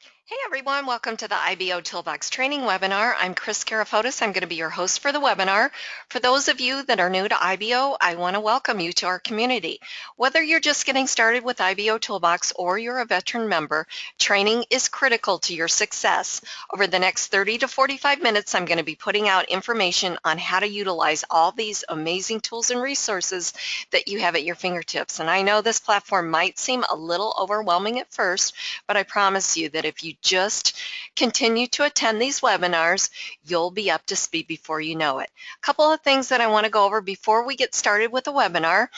Hey everyone, welcome to the IBOtoolbox training webinar. I'm Kris Karafotas. I'm going to be your host for the webinar. For those of you that are new to IBO, I want to welcome you to our community. Whether you're just getting started with IBOtoolbox or you're a veteran member, training is critical to your success. Over the next 30 to 45 minutes, I'm going to be putting out information on how to utilize all these amazing tools and resources that you have at your fingertips. And I know this platform might seem a little overwhelming at first, but I promise you that if you just continue to attend these webinars, you'll be up to speed before you know it. A couple of things that I want to go over before we get started with the webinar.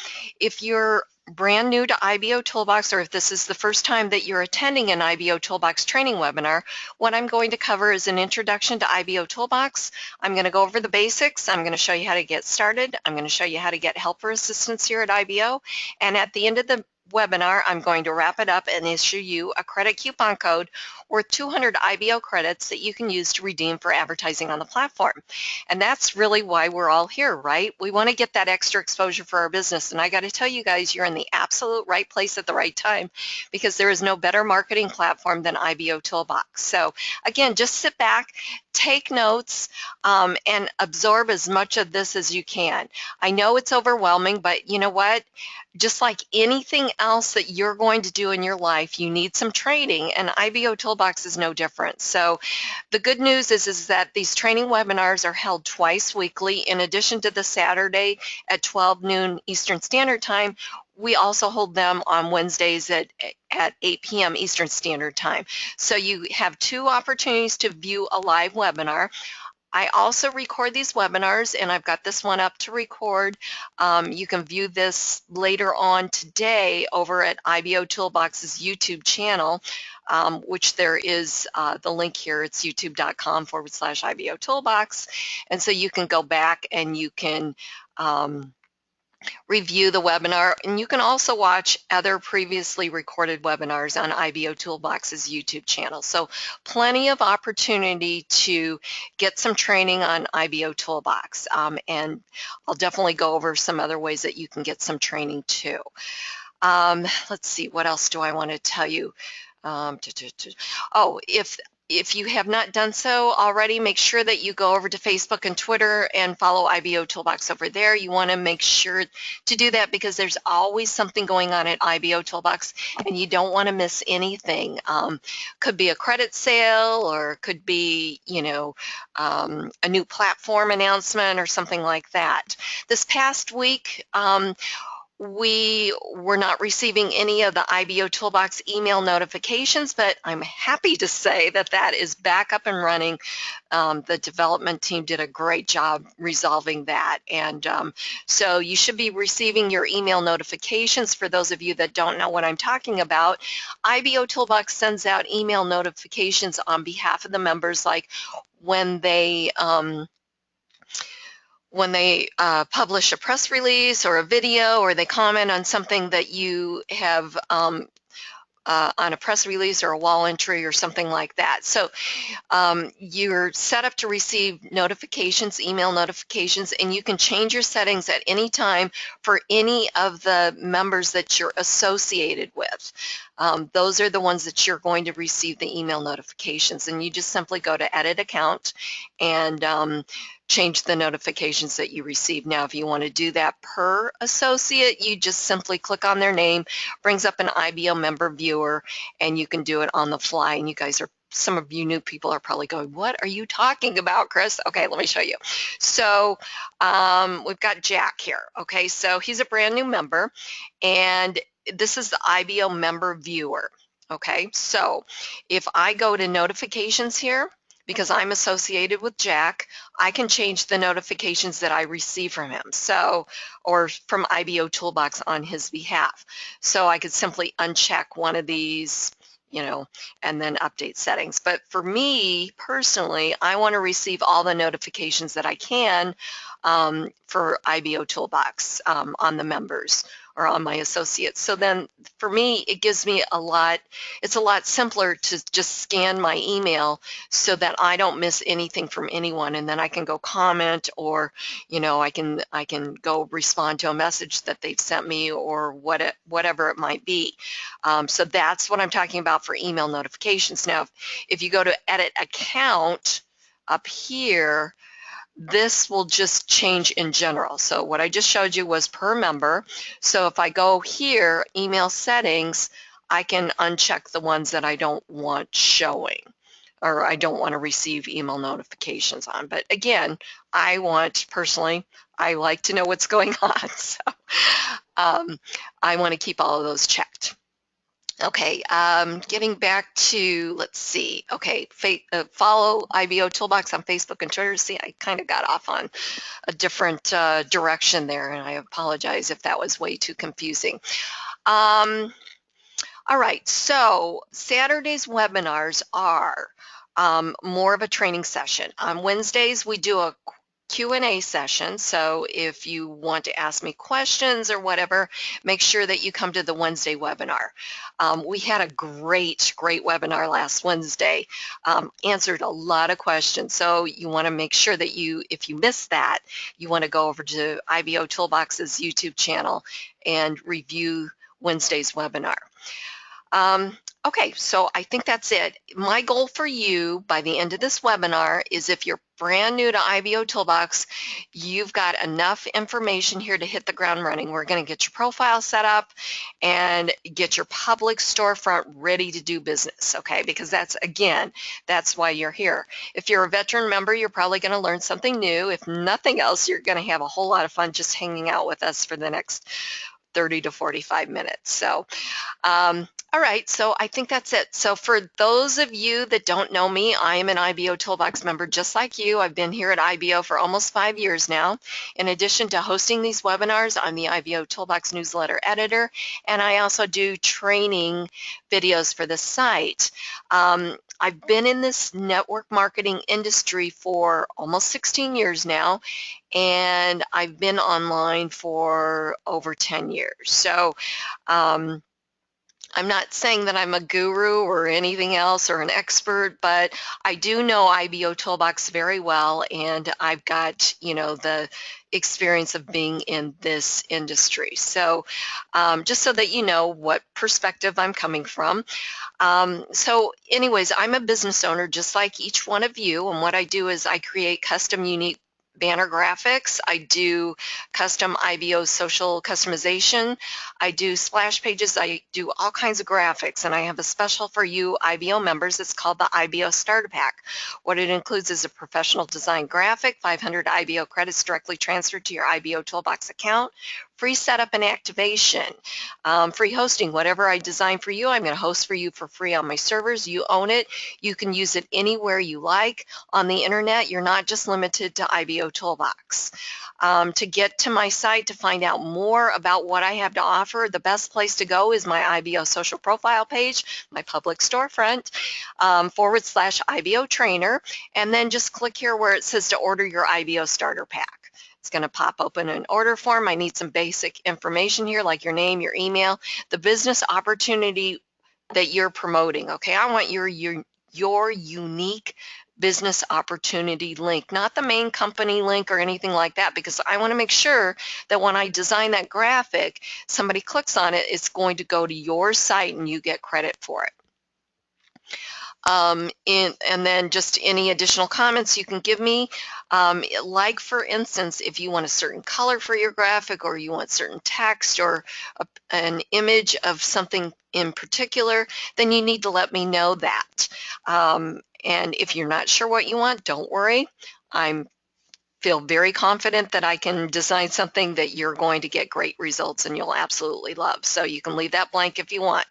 If you're brand new to IBOtoolbox, or if this is the first time that you're attending an IBOtoolbox training webinar, what I'm going to cover is an introduction to IBOtoolbox. I'm going to go over the basics. I'm going to show you how to get started. I'm going to show you how to get help or assistance here at IBO. And at the end of the webinar, I'm going to wrap it up and issue you a credit coupon code worth 200 IBO credits that you can use to redeem for advertising on the platform. And that's really why we're all here, right? We want to get that extra exposure for our business. And I got to tell you guys, you're in the absolute right place at the right time, because there is no better marketing platform than IBOtoolbox. So again, just sit back, take notes, and absorb as much of this as you can. I know it's overwhelming, but you know what? Just like anything else that you're going to do in your life, you need some training, and IBOtoolbox is no different. So the good news is that these training webinars are held twice weekly. In addition to the Saturday at 12 noon Eastern Standard Time, we also hold them on Wednesdays at 8 p.m. Eastern Standard Time. So you have two opportunities to view a live webinar. I also record these webinars, and I've got this one up to record. You can view this later on today over at IBOtoolbox's YouTube channel, which there is the link here. It's youtube.com/IBOtoolbox. And so you can go back and you can review the webinar, and you can also watch other previously recorded webinars on IBOtoolbox's YouTube channel. So plenty of opportunity to get some training on IBOtoolbox, and I'll definitely go over some other ways that you can get some training too. Let's see, what else do I want to tell you? Oh, if you have not done so already, make sure that you go over to Facebook and Twitter and follow IBOtoolbox over there. You want to make sure to do that because there's always something going on at IBOtoolbox, and you don't want to miss anything. Could be a credit sale, or could be, a new platform announcement or something like that. This past week, we were not receiving any of the IBOtoolbox email notifications, but I'm happy to say that that is back up and running. The development team did a great job resolving that, and so you should be receiving your email notifications. For those of you that don't know what I'm talking about, IBOtoolbox sends out email notifications on behalf of the members, like when they publish a press release or a video, or they comment on something that you have on a press release or a wall entry or something like that. So you're set up to receive notifications, email notifications, and you can change your settings at any time for any of the members that you're associated with. Those are the ones that you're going to receive the email notifications, and you just simply go to Edit Account and change the notifications that you receive. Now, if you want to do that per associate, you just simply click on their name, brings up an IBO member viewer, and you can do it on the fly. And you guys are, some of you new people are probably going, what are you talking about, Kris? Okay, let me show you. So we've got Jack here. Okay, so he's a brand new member, and this is the IBO member viewer. Okay, so if I go to notifications here, because I'm associated with Jack, I can change the notifications that I receive from him, so, or from IBOtoolbox on his behalf. So I could simply uncheck one of these, and then update settings. But for me personally, I want to receive all the notifications that I can for IBOtoolbox on the members. or on my associates. So then for me, it gives me it's a lot simpler to just scan my email so that I don't miss anything from anyone, and then I can go comment, or I can go respond to a message that they've sent me, or whatever it might be. So that's what I'm talking about for email notifications. Now, if you go to edit account up here, this will just change in general. So what I just showed you was per member. So if I go here, email settings, I can uncheck the ones that I don't want showing, or I don't want to receive email notifications on. But again, personally, I like to know what's going on. So I want to keep all of those checked. Okay, getting back to, let's see. Okay, follow IBOtoolbox on Facebook and Twitter. See, I kind of got off on a different direction there, and I apologize if that was way too confusing. All right, so Saturday's webinars are more of a training session. On Wednesdays, we do a Q&A session, so if you want to ask me questions or whatever, make sure that you come to the Wednesday webinar. We had a great webinar last Wednesday, answered a lot of questions, so you want to make sure that if you missed that, you want to go over to IBOtoolbox's YouTube channel and review Wednesday's webinar. Okay, so I think that's it. My goal for you by the end of this webinar is, if you're brand new to IBOtoolbox, you've got enough information here to hit the ground running. We're going to get your profile set up and get your public storefront ready to do business, okay? Because that's why you're here. If you're a veteran member, you're probably going to learn something new. If nothing else, you're going to have a whole lot of fun just hanging out with us for the next 30 to 45 minutes. So all right, so I think that's it. So for those of you that don't know me, I am an IBOtoolbox member just like you. I've been here at IBO for almost 5 years now. In addition to hosting these webinars, I'm the IBOtoolbox newsletter editor, and I also do training videos for the site. I've been in this network marketing industry for almost 16 years now, and I've been online for over 10 years. So I'm not saying that I'm a guru or anything else or an expert, but I do know IBOtoolbox very well, and I've got, the experience of being in this industry. So just so that you know what perspective I'm coming from. So anyways, I'm a business owner just like each one of you, and what I do is I create custom, unique banner graphics. I do custom IBO social customization. I do splash pages. I do all kinds of graphics, and I have a special for you IBO members. It's called the IBO Starter Pack. What it includes is a professional design graphic, 500 IBO credits directly transferred to your IBOtoolbox account, free setup and activation, free hosting. Whatever I design for you, I'm going to host for you for free on my servers. You own it. You can use it anywhere you like on the internet. You're not just limited to IBOtoolbox. To get to my site to find out more about what I have to offer, the best place to go is my IBO social profile page, my public storefront, / IBO trainer, and then just click here where it says to order your IBO starter pack. It's going to pop open an order form. I need some basic information here, like your name, your email, the business opportunity that you're promoting. Okay, I want your unique business opportunity link, not the main company link or anything like that, because I want to make sure that when I design that graphic, somebody clicks on it, it's going to go to your site and you get credit for it. And then just any additional comments you can give me, like for instance, if you want a certain color for your graphic, or you want certain text, or an image of something in particular, then you need to let me know that. And if you're not sure what you want, don't worry. I feel very confident that I can design something that you're going to get great results and you'll absolutely love. So you can leave that blank if you want.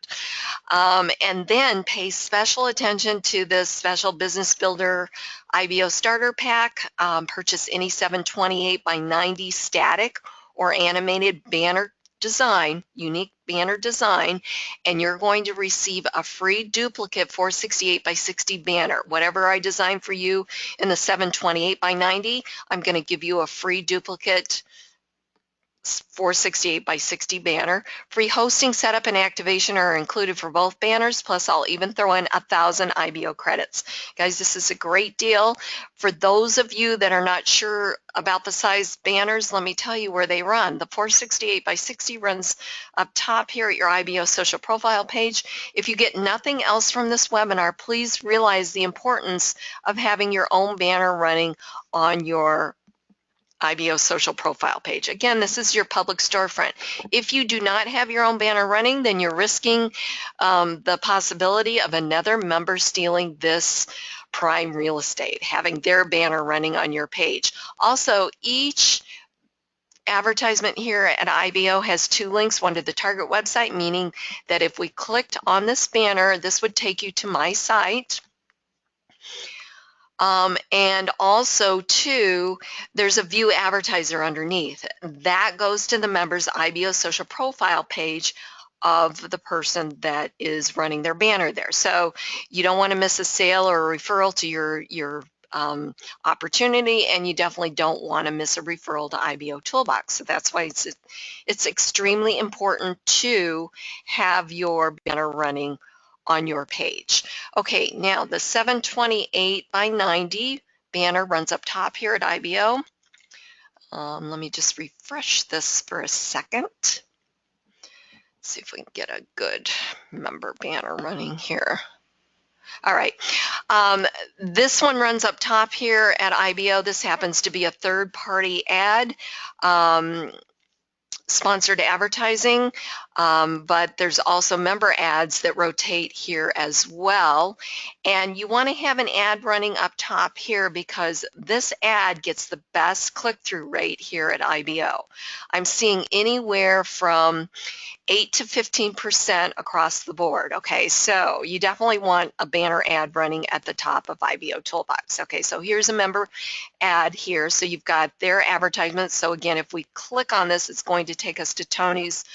And then pay special attention to this special Business Builder IBO Starter Pack. Purchase any 728 by 90 static or animated banner design, unique banner design, and you're going to receive a free duplicate 468 by 60 banner. Whatever I design for you in the 728 by 90, I'm going to give you a free duplicate 468 by 60 banner. Free hosting, setup, and activation are included for both banners, plus I'll even throw in 1,000 IBO credits. Guys, this is a great deal. For those of you that are not sure about the size banners, let me tell you where they run. The 468 by 60 runs up top here at your IBO social profile page. If you get nothing else from this webinar, please realize the importance of having your own banner running on your IBO social profile page. Again, this is your public storefront. If you do not have your own banner running, then you're risking the possibility of another member stealing this prime real estate, having their banner running on your page. Also, each advertisement here at IBO has 2 links, one to the target website, meaning that if we clicked on this banner, this would take you to my site. And also, too, there's a view advertiser underneath. That goes to the member's IBO social profile page of the person that is running their banner there. So you don't want to miss a sale or a referral to your opportunity, and you definitely don't want to miss a referral to IBOtoolbox. So that's why it's extremely important to have your banner running on your page. Okay, now the 728 by 90 banner runs up top here at IBO. Let me just refresh this for a second. See if we can get a good member banner running here. All right, this one runs up top here at IBO. This happens to be a third-party ad. Sponsored advertising, but there's also member ads that rotate here as well. And you want to have an ad running up top here because this ad gets the best click-through rate here at IBO. I'm seeing anywhere from 8 to 15% across the board. Okay, so you definitely want a banner ad running at the top of IBOtoolbox. Okay, so here's a member ad here. So you've got their advertisements. So again, if we click on this, it's going to take us to Tony's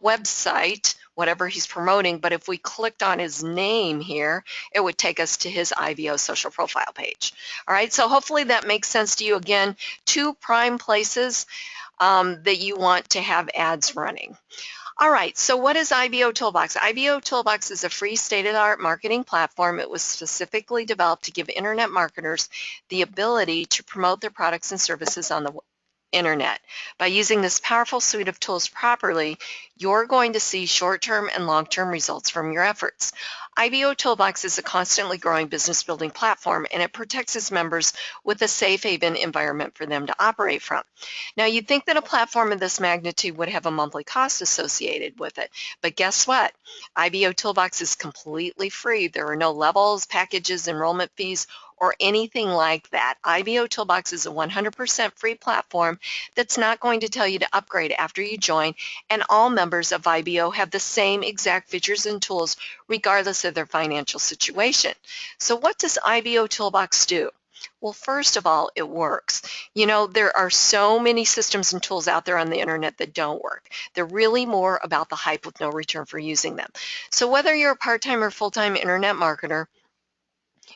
website, whatever he's promoting. But if we clicked on his name here, it would take us to his IBO social profile page. All right, so hopefully that makes sense to you. Again, 2 prime places that you want to have ads running. All right, so what is IBOtoolbox? IBOtoolbox is a free state-of-the-art marketing platform. It was specifically developed to give internet marketers the ability to promote their products and services on the internet. By using this powerful suite of tools properly, you're going to see short-term and long-term results from your efforts. IBOtoolbox is a constantly growing business building platform, and it protects its members with a safe haven environment for them to operate from. Now, you'd think that a platform of this magnitude would have a monthly cost associated with it, but guess what? IBOtoolbox is completely free. There are no levels, packages, enrollment fees, or anything like that. IBOtoolbox is a 100% free platform that's not going to tell you to upgrade after you join, and all members of IBO have the same exact features and tools regardless of their financial situation. So what does IBOtoolbox do? Well, first of all, it works. You know, there are so many systems and tools out there on the internet that don't work. They're really more about the hype with no return for using them. So whether you're a part-time or full-time internet marketer,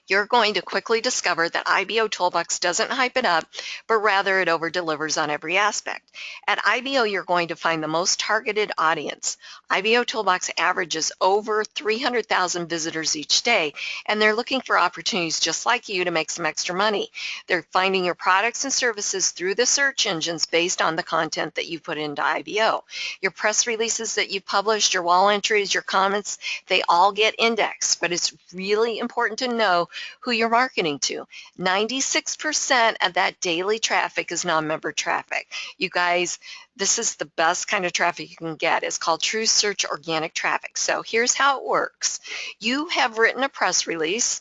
you're going to quickly discover that IBOtoolbox doesn't hype it up, but rather it over-delivers on every aspect. At IBO, you're going to find the most targeted audience. IBOtoolbox averages over 300,000 visitors each day, and they're looking for opportunities just like you to make some extra money. They're finding your products and services through the search engines based on the content that you put into IBO. Your press releases that you've published, your wall entries, your comments, they all get indexed, but it's really important to know who you're marketing to. 96% of that daily traffic is non-member traffic. You guys, this is the best kind of traffic you can get. It's called true search organic traffic. So here's how it works. You have written a press release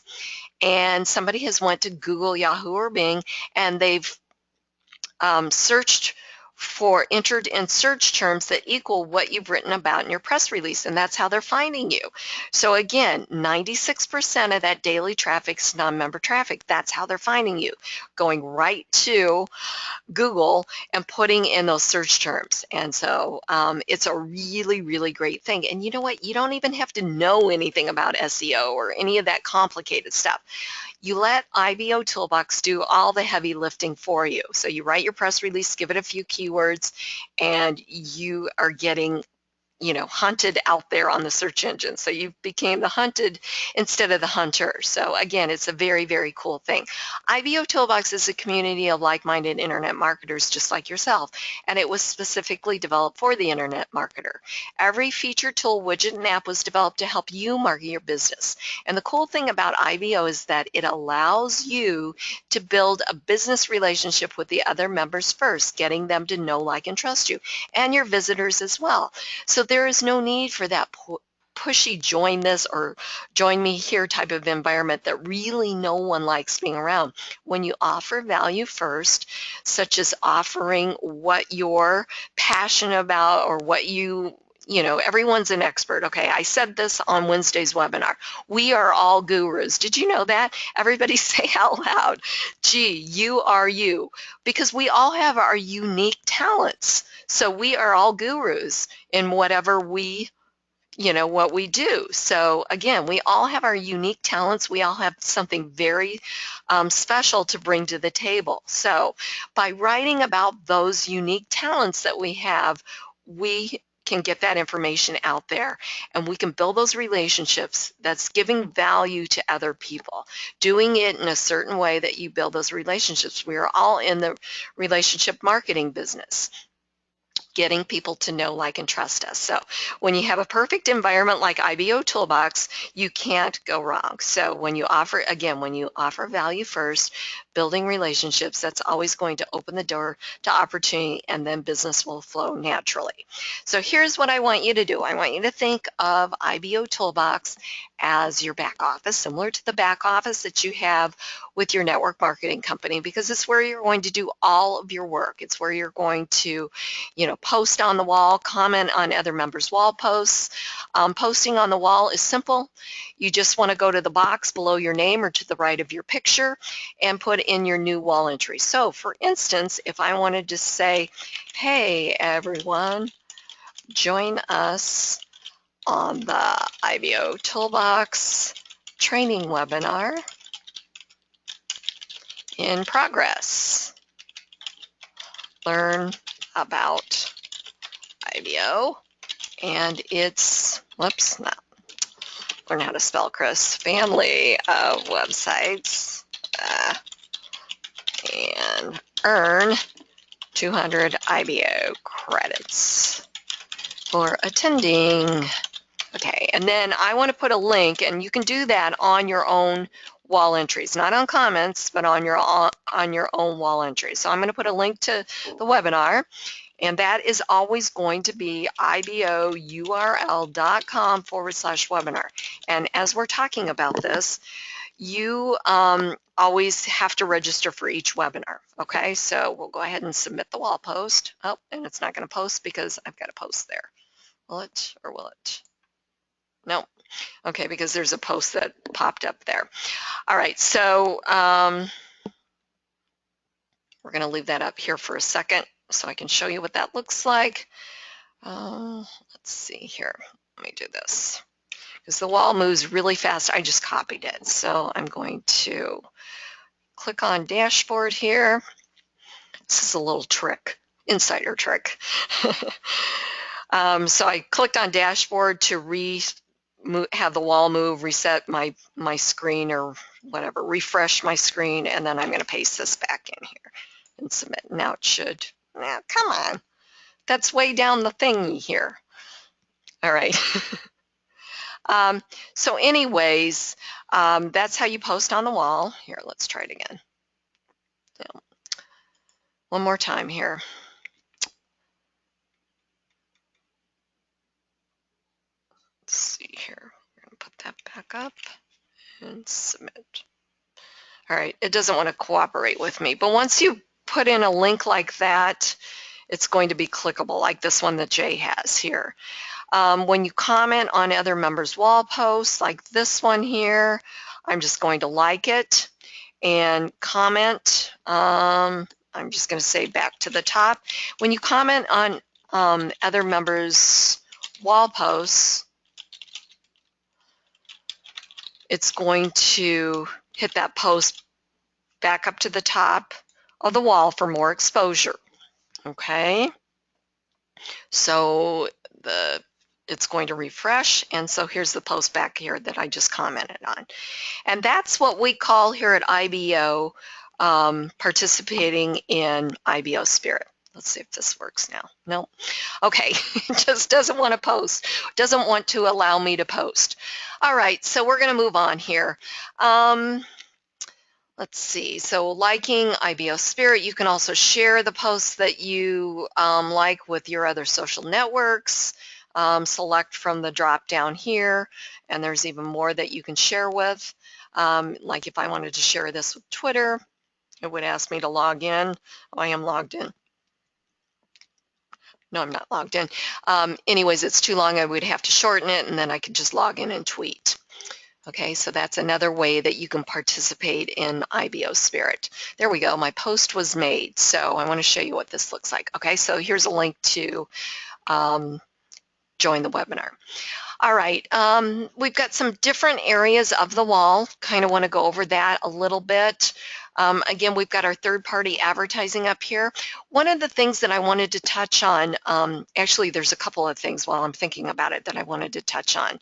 and somebody has went to Google, Yahoo, or Bing, and they've entered in search terms that equal what you've written about in your press release, and that's how they're finding you. So again, 96% of that daily traffic is non-member traffic. That's how they're finding you, going right to Google and putting in those search terms. And so it's a really, really great thing. And you know what? You don't even have to know anything about SEO or any of that complicated stuff. you let IBOtoolbox do all the heavy lifting for you. So you write your press release, give it a few keywords, and you are getting hunted out there on the search engine. So you became the hunted instead of the hunter. So again, it's a very, very cool thing. IBOtoolbox is a community of like-minded internet marketers just like yourself, and it was specifically developed for the internet marketer. Every feature, tool, widget, and app was developed to help you market your business. And the cool thing about IBO is that it allows you to build a business relationship with the other members first, getting them to know, like, and trust you, and your visitors as well. So there is no need for that pushy join this or join me here type of environment that really no one likes being around. When you offer value first, such as offering what you're passionate about or what everyone's an expert. Okay, I said this on Wednesday's webinar. We are all gurus. Did you know that? Everybody say out loud, gee, you are you. Because we all have our unique talents. So we are all gurus in whatever what we do. So again, we all have our unique talents. We all have something very special to bring to the table. So by writing about those unique talents that we have, we can get that information out there and we can build those relationships that's giving value to other people, doing it in a certain way that you build those relationships. We are all in the relationship marketing business, getting people to know, like, and trust us. So when you have a perfect environment like IBOtoolbox, you can't go wrong. So when you offer value first, building relationships, that's always going to open the door to opportunity, and then business will flow naturally. So here's what I want you to do. I want you to think of IBOtoolbox as your back office, similar to the back office that you have with your network marketing company, because it's where you're going to do all of your work. It's where you're going to, post on the wall, comment on other members' wall posts. Posting on the wall is simple. You just want to go to the box below your name or to the right of your picture and put in your new wall entry. So for instance, if I wanted to say, hey everyone, join us on the IBOtoolbox training webinar in progress. Learn about IBO and its, learn how to spell, Kris, family of websites and earn 200 IBO credits for attending. Okay, and then I want to put a link, and you can do that on your own wall entries, not on comments, but on your own wall entries. So I'm going to put a link to the webinar, and that is always going to be ibourl.com/webinar. And as we're talking about this, you always have to register for each webinar. Okay, so we'll go ahead and submit the wall post. Oh, and it's not going to post because I've got a post there. Will it, or will it? No. Okay, because there's a post that popped up there. All right, so we're going to leave that up here for a second so I can show you what that looks like. Let's see here. Let me do this. Because the wall moves really fast, I just copied it. So I'm going to click on dashboard here. This is a little trick, insider trick. So I clicked on dashboard to have the wall move, reset my screen or whatever, refresh my screen, and then I'm going to paste this back in here and submit. Now it should, come on, that's way down the thingy here. All right. So anyways, that's how you post on the wall. Here, let's try it again. One more time here. Let's see here. We're going to put that back up and submit. All right, it doesn't want to cooperate with me, but once you put in a link like that, it's going to be clickable, like this one that Jay has here. When you comment on other members' wall posts, like this one here, I'm just going to like it and comment. I'm just going to say back to the top. When you comment on other members' wall posts, it's going to hit that post back up to the top of the wall for more exposure. Okay, so it's going to refresh, and so here's the post back here that I just commented on. And that's what we call here at IBO participating in IBO Spirit. Let's see if this works now. No. Okay, it just doesn't want to post, doesn't want to allow me to post. All right, so we're going to move on here. Let's see, so liking IBO Spirit, you can also share the posts that you like with your other social networks. Select from the drop down here, and there's even more that you can share with. Like if I wanted to share this with Twitter, it would ask me to log in. Oh, I am logged in. No, I'm not logged in. Anyways, it's too long. I would have to shorten it, and then I could just log in and tweet. Okay, so that's another way that you can participate in IBO Spirit. There we go. My post was made. So I want to show you what this looks like. Okay, so here's a link to join the webinar. All right, we've got some different areas of the wall. Kind of want to go over that a little bit. Again, we've got our third-party advertising up here. One of the things that I wanted to touch on, actually there's a couple of things while I'm thinking about it that I wanted to touch on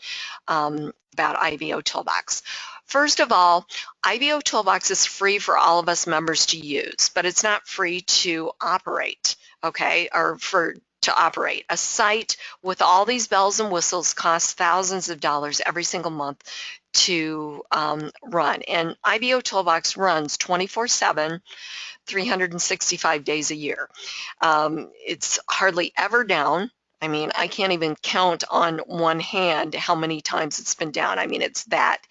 about IBOtoolbox. First of all, IBOtoolbox is free for all of us members to use, but it's not free to operate, okay, or to operate. A site with all these bells and whistles costs thousands of dollars every single month to run. And IBOtoolbox runs 24/7, 365 days a year. It's hardly ever down. I mean, I can't even count on one hand how many times it's been down. I mean, it's that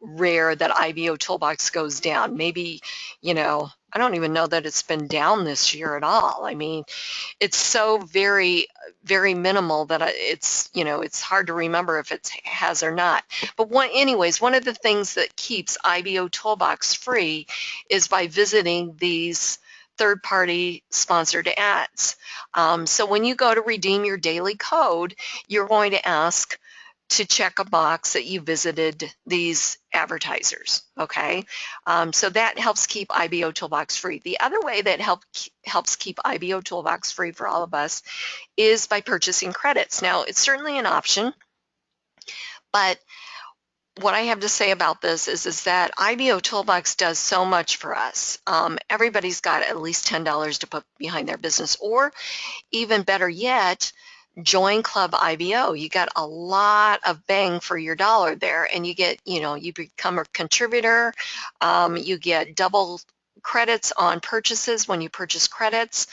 rare that IBOtoolbox goes down. Maybe, you know, I don't even know that it's been down this year at all. I mean, it's so very, very minimal that it's, you know, it's hard to remember if it has or not. But anyways, one of the things that keeps IBOtoolbox free is by visiting these third-party sponsored ads. So when you go to redeem your daily code, you're going to ask to check a box that you visited these advertisers, okay? So that helps keep IBOtoolbox free. The other way that helps keep IBOtoolbox free for all of us is by purchasing credits. Now, it's certainly an option, but what I have to say about this is that IBOtoolbox does so much for us. Everybody's got at least $10 to put behind their business, or even better yet, join Club IBO. You got a lot of bang for your dollar there, and you get, you know, you become a contributor. You get double credits on purchases when you purchase credits.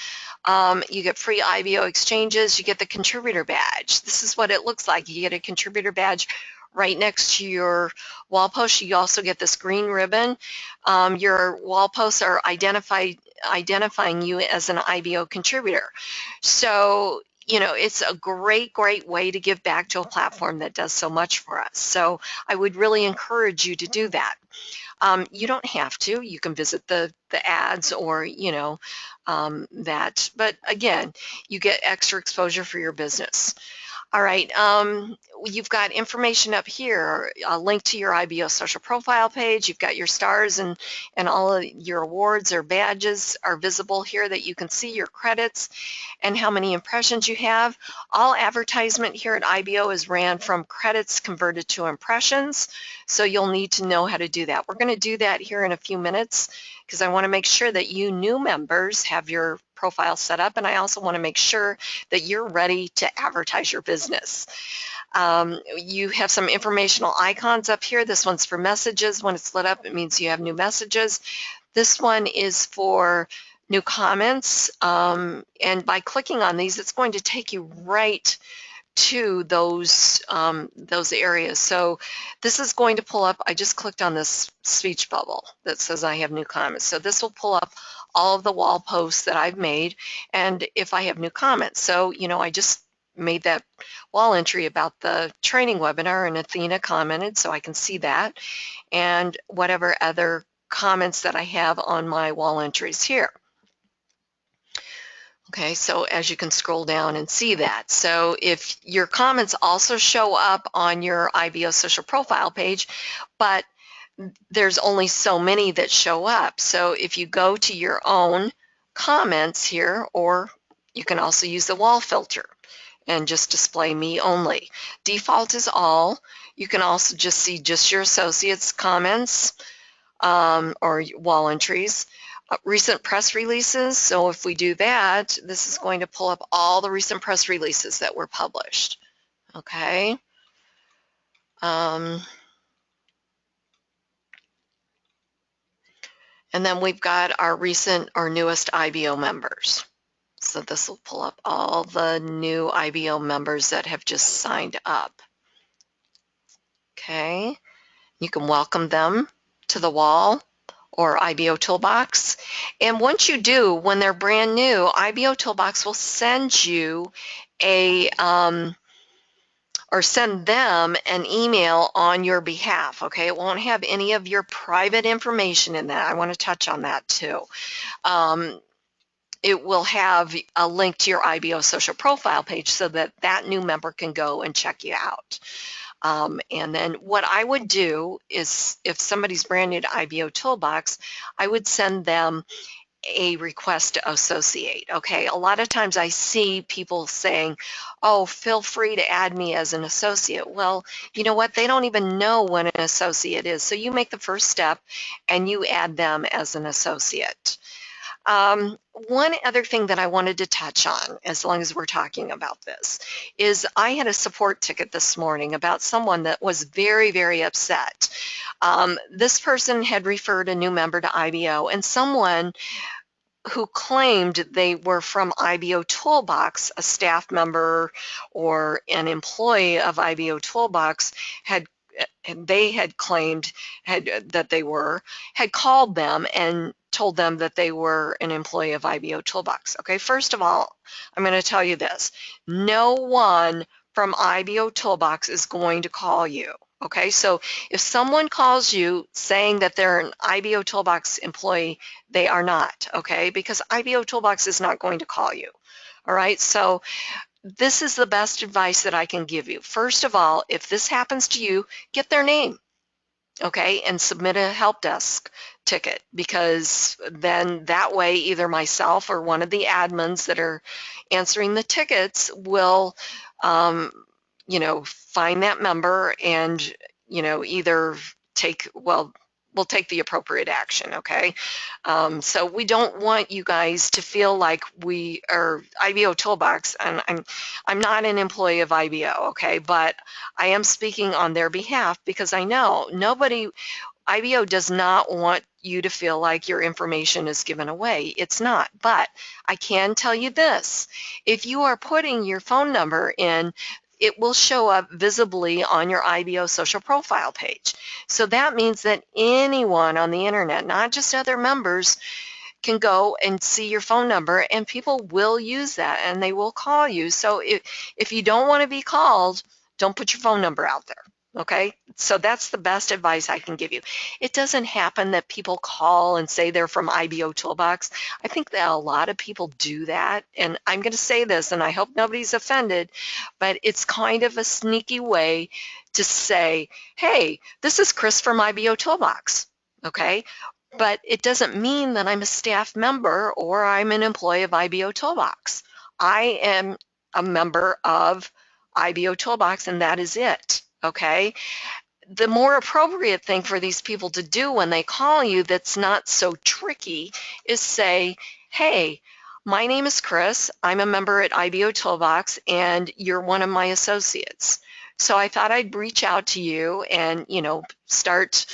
You get free IBO exchanges. You get the contributor badge. This is what it looks like. You get a contributor badge right next to your wall post. You also get this green ribbon. Your wall posts are identifying you as an IBO contributor. So, you know, it's a great, great way to give back to a platform that does so much for us. So I would really encourage you to do that. You don't have to. You can visit the ads or, you know, that. But again, you get extra exposure for your business. All right, you've got information up here, a link to your IBO social profile page. You've got your stars and all of your awards or badges are visible here that you can see your credits and how many impressions you have. All advertisement here at IBO is ran from credits converted to impressions, so you'll need to know how to do that. We're going to do that here in a few minutes because I want to make sure that you new members have your profile set up, and I also want to make sure that you're ready to advertise your business. You have some informational icons up here. This one's for messages. When it's lit up, it means you have new messages. This one is for new comments, and by clicking on these, it's going to take you right to those areas. So this is going to pull up, I just clicked on this speech bubble that says I have new comments. So this will pull up all of the wall posts that I've made, and if I have new comments. So, you know, I just made that wall entry about the training webinar, and Athena commented, so I can see that, and whatever other comments that I have on my wall entries here. Okay, so as you can scroll down and see that. So if your comments also show up on your IBO social profile page, but there's only so many that show up. So if you go to your own comments here, or you can also use the wall filter and just display me only. Default is all. You can also just see just your associates' comments or wall entries. Recent press releases. So if we do that, this is going to pull up all the recent press releases that were published. Okay. And then we've got our newest IBO members. So this will pull up all the new IBO members that have just signed up. Okay, you can welcome them to the wall or IBOtoolbox. And once you do, when they're brand new, IBOtoolbox will send you or send them an email on your behalf. Okay, it won't have any of your private information in that. I want to touch on that too. It will have a link to your IBO social profile page so that that new member can go and check you out. And then what I would do is, if somebody's brand new to IBOtoolbox, I would send them a request to associate. Okay, a lot of times I see people saying, oh, feel free to add me as an associate. Well, you know what? They don't even know what an associate is. So you make the first step and you add them as an associate. One other thing that I wanted to touch on, as long as we're talking about this, is I had a support ticket this morning about someone that was very, very upset. This person had referred a new member to IBO, and someone who claimed they were from IBOtoolbox, a staff member or an employee of IBOtoolbox, they had claimed that they had called them and told them that they were an employee of IBOtoolbox. Okay, first of all, I'm going to tell you this. No one from IBOtoolbox is going to call you. Okay, so if someone calls you saying that they're an IBOtoolbox employee, they are not, okay, because IBOtoolbox is not going to call you. All right, so this is the best advice that I can give you. First of all, if this happens to you, get their name, okay, and submit a help desk ticket, because then that way either myself or one of the admins that are answering the tickets will, find that member and, either we'll take the appropriate action, okay? So we don't want you guys to feel like we are IBOtoolbox, and I'm not an employee of IBO, okay? But I am speaking on their behalf because I know IBO does not want you to feel like your information is given away. It's not. But I can tell you this. If you are putting your phone number in, it will show up visibly on your IBO social profile page. So that means that anyone on the internet, not just other members, can go and see your phone number, and people will use that and they will call you. So if you don't want to be called, don't put your phone number out there. Okay, so that's the best advice I can give you. It doesn't happen that people call and say they're from IBOtoolbox. I think that a lot of people do that, and I'm going to say this, and I hope nobody's offended, but it's kind of a sneaky way to say, hey, this is Kris from IBOtoolbox, okay? But it doesn't mean that I'm a staff member or I'm an employee of IBOtoolbox. I am a member of IBOtoolbox, and that is it. Okay, the more appropriate thing for these people to do when they call you that's not so tricky is say, hey, my name is Kris, I'm a member at IBOtoolbox, and you're one of my associates. So I thought I'd reach out to you and, start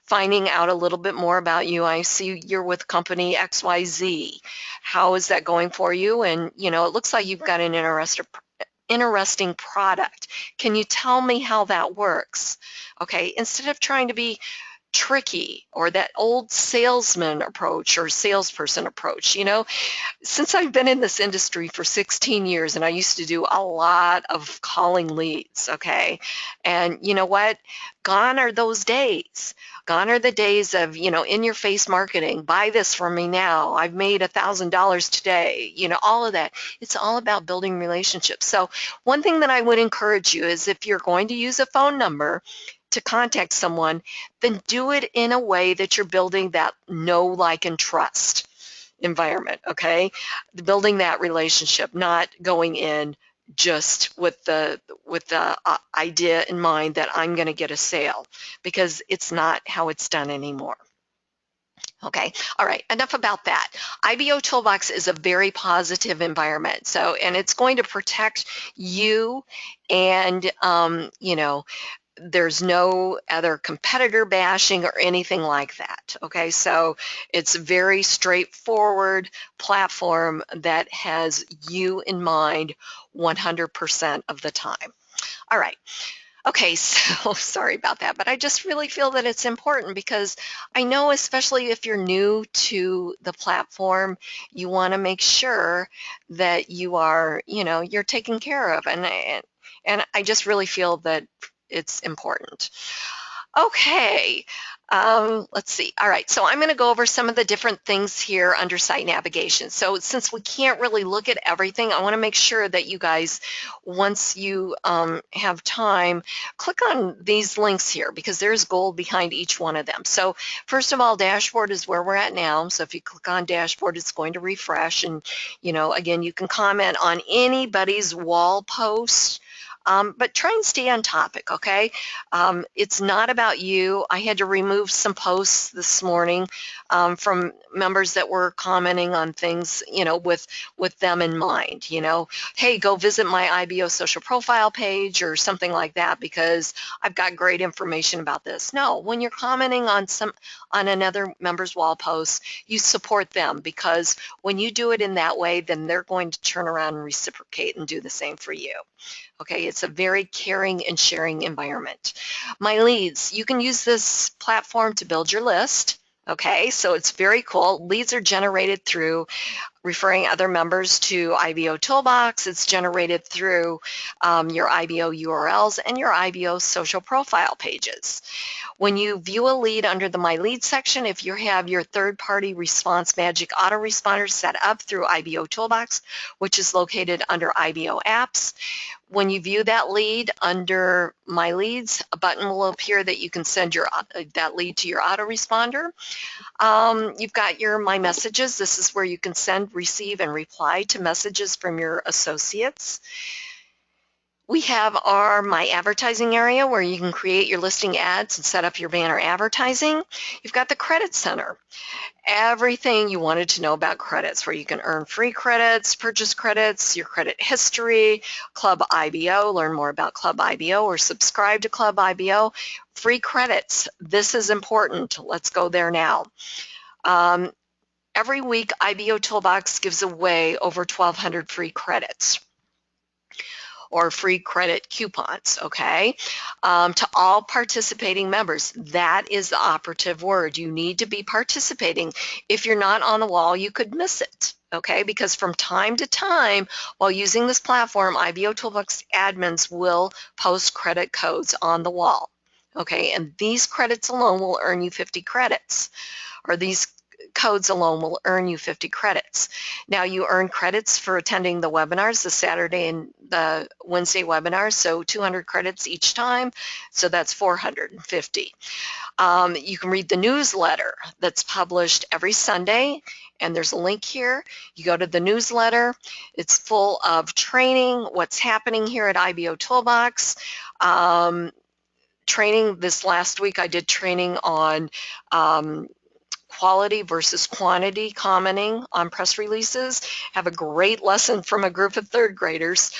finding out a little bit more about you. I see you're with company XYZ. How is that going for you? And, it looks like you've got an interesting product. Can you tell me how that works? Okay, instead of trying to be tricky or that old salesman approach or salesperson approach, since I've been in this industry for 16 years, and I used to do a lot of calling leads, okay, and you know what? Gone are those days. Gone are the days of, in-your-face marketing. Buy this from me now. I've made $1,000 today. All of that. It's all about building relationships. So one thing that I would encourage you is, if you're going to use a phone number, to contact someone, then do it in a way that you're building that know, like, and trust environment, okay? Building that relationship, not going in just with the idea in mind that I'm going to get a sale, because it's not how it's done anymore. Okay, all right, enough about that. IBOtoolbox is a very positive environment, so, and it's going to protect you, and you know, there's no other competitor bashing or anything like that. Okay, so it's a very straightforward platform that has you in mind 100% of the time. All right. Okay, so sorry about that, but I just really feel that it's important, because I know, especially if you're new to the platform, you want to make sure that you are, you know, you're taken care of, and I just really feel that it's important. Okay, let's see. All right, so I'm going to go over some of the different things here under site navigation. So since we can't really look at everything, I want to make sure that you guys, once you have time, click on these links here, because there's gold behind each one of them. So first of all, dashboard is where we're at now. So if you click on dashboard, it's going to refresh. And, you know, again, you can comment on anybody's wall post. But try and stay on topic, okay? It's not about you. I had to remove some posts this morning from members that were commenting on things, you know, with them in mind, you know, hey, go visit my IBO social profile page or something like that, because I've got great information about this. No, when you're commenting on another member's wall post, you support them, because when you do it in that way, then they're going to turn around and reciprocate and do the same for you. Okay, it's a very caring and sharing environment. My leads, you can use this platform to build your list. Okay, so it's very cool. Leads are generated through referring other members to IBOtoolbox. It's generated through your IBO URLs and your IBO social profile pages. When you view a lead under the My Lead section, if you have your third-party response magic autoresponder set up through IBOtoolbox, which is located under IBO apps, when you view that lead under My Leads, a button will appear that you can send that lead to your autoresponder. You've got your My Messages. This is where you can send, receive, and reply to messages from your associates. We have our My Advertising area, where you can create your listing ads and set up your banner advertising. You've got the Credit Center. Everything you wanted to know about credits, where you can earn free credits, purchase credits, your credit history, Club IBO, learn more about Club IBO, or subscribe to Club IBO. Free credits, this is important. Let's go there now. Every week, IBOtoolbox gives away over 1,200 free credits, or free credit coupons, okay, to all participating members. That is the operative word. You need to be participating. If you're not on the wall, you could miss it, okay, because from time to time, while using this platform, IBOtoolbox admins will post credit codes on the wall, okay, and these credits alone will earn you 50 credits, or these codes alone will earn you 50 credits. Now, you earn credits for attending the webinars, the Saturday and the Wednesday webinars, so 200 credits each time, so that's 450. You can read the newsletter that's published every Sunday, and there's a link here. You go to the newsletter. It's full of training, what's happening here at IBOtoolbox. Training this last week, I did training on quality versus quantity commenting on press releases. Have a great lesson from a group of third graders.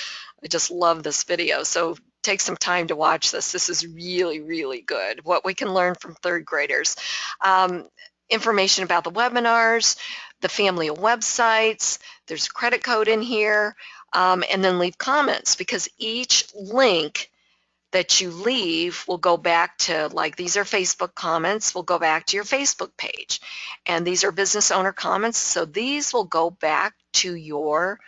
I just love this video, so take some time to watch this. This is really, really good, what we can learn from third graders. Information about the webinars, the family of websites, there's a credit code in here, and then leave comments, because each link that you leave will go back to, like, these are Facebook comments, will go back to your Facebook page. And these are business owner comments, so these will go back to your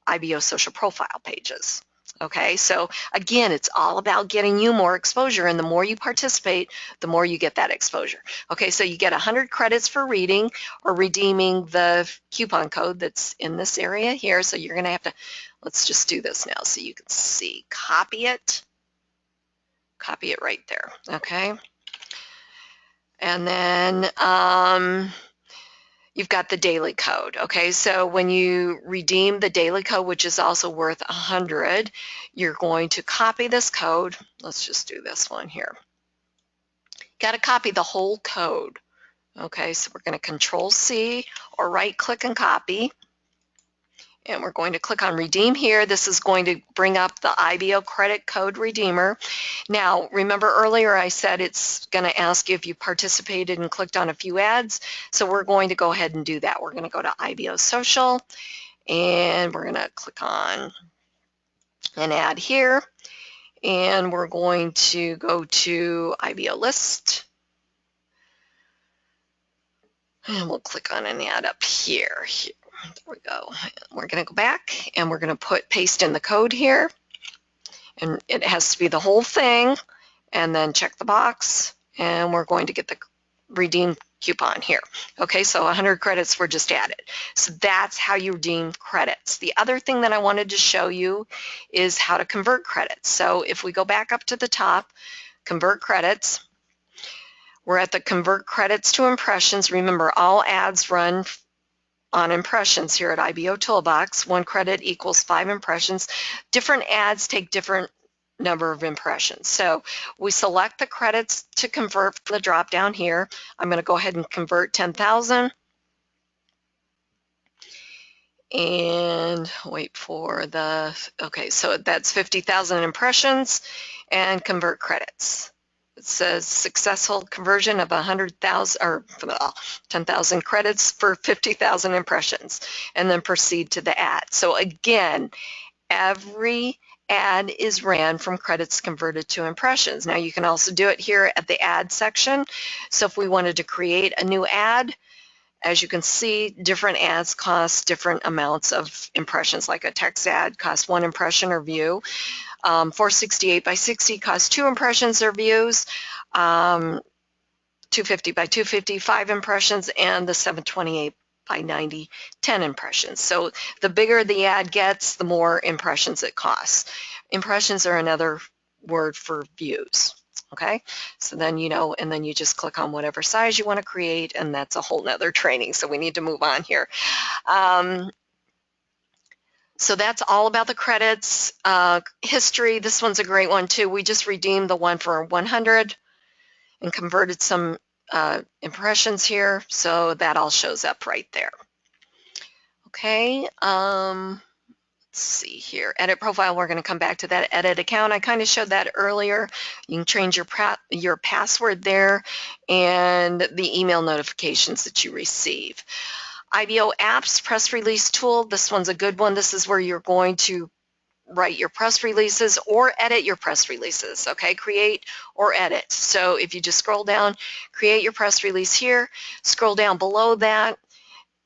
IBO social profile pages. Okay, so again, it's all about getting you more exposure, and the more you participate, the more you get that exposure. Okay, so you get 100 credits for reading or redeeming the coupon code that's in this area here. So you're gonna have to, let's just do this now so you can see, copy it. Copy it right there, okay? And then you've got the daily code, okay? So when you redeem the daily code, which is also worth 100, you're going to copy this code. Let's just do this one here. Got to copy the whole code, okay? So we're going to Control C or right click and copy. And we're going to click on redeem here. This is going to bring up the IBO credit code redeemer. Now, remember earlier I said it's going to ask you if you participated and clicked on a few ads. So we're going to go ahead and do that. We're going to go to IBO social and we're going to click on an ad here. And we're going to go to IBO list. And we'll click on an ad up here. There we go. We're going to go back and we're going to paste in the code here. And it has to be the whole thing. And then check the box. And we're going to get the redeem coupon here. Okay, so 100 credits were just added. So that's how you redeem credits. The other thing that I wanted to show you is how to convert credits. So if we go back up to the top, convert credits. We're at the convert credits to impressions. Remember, all ads run on impressions here at IBOtoolbox. 1 credit equals 5 impressions. Different ads take different number of impressions. So we select the credits to convert from the drop down here. I'm going to go ahead and convert 10,000 and wait for the, okay, so that's 50,000 impressions and convert credits. It says successful conversion of 100,000 or 10,000 credits for 50,000 impressions, and then proceed to the ad. So again, every ad is ran from credits converted to impressions. Now you can also do it here at the ad section. So if we wanted to create a new ad, as you can see, different ads cost different amounts of impressions. Like a text ad costs 1 impression or view. 468 by 60 costs 2 impressions or views. 250 by 250, 5 impressions, and the 728 by 90, 10 impressions. So the bigger the ad gets, the more impressions it costs. Impressions are another word for views. Okay, so then you know, and then you just click on whatever size you want to create, and that's a whole nother training. So we need to move on here. So that's all about the credits. History, this one's a great one too. We just redeemed the one for 100 and converted some impressions here, so that all shows up right there. Okay, let's see here. Edit profile, we're going to come back to that edit account. I kind of showed that earlier. You can change your password there and the email notifications that you receive. IBO apps press release tool, this one's a good one. This is where you're going to write your press releases or edit your press releases, okay? Create or edit. So if you just scroll down, create your press release here, scroll down below that,